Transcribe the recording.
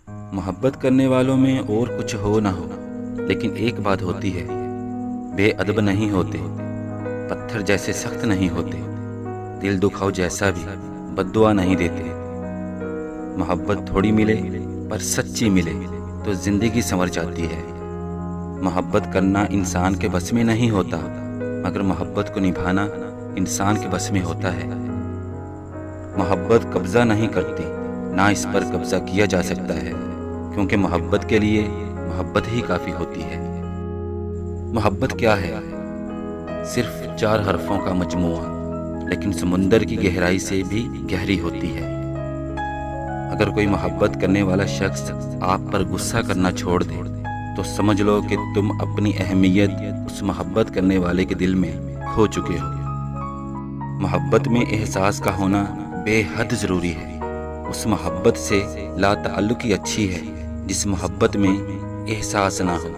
محبت کرنے والوں میں اور کچھ ہو نہ ہو، لیکن ایک بات ہوتی ہے، بے ادب نہیں ہوتے، پتھر جیسے سخت نہیں ہوتے، دل دکھاؤ جیسا بھی بد دعا نہیں دیتے۔ محبت تھوڑی ملے پر سچی ملے تو زندگی سنور جاتی ہے۔ محبت کرنا انسان کے بس میں نہیں ہوتا، مگر محبت کو نبھانا انسان کے بس میں ہوتا ہے۔ محبت قبضہ نہیں کرتی، نہ اس پر قبضہ کیا جا سکتا ہے، کیونکہ محبت کے لیے محبت ہی کافی ہوتی ہے۔ محبت کیا ہے؟ صرف 4 حرفوں کا مجموعہ، لیکن سمندر کی گہرائی سے بھی گہری ہوتی ہے۔ اگر کوئی محبت کرنے والا شخص آپ پر غصہ کرنا چھوڑ دے تو سمجھ لو کہ تم اپنی اہمیت اس محبت کرنے والے کے دل میں کھو چکے ہو۔ محبت میں احساس کا ہونا بے حد ضروری ہے۔ اس محبت سے لا تعلقی اچھی ہے جس محبت میں احساس نہ ہو۔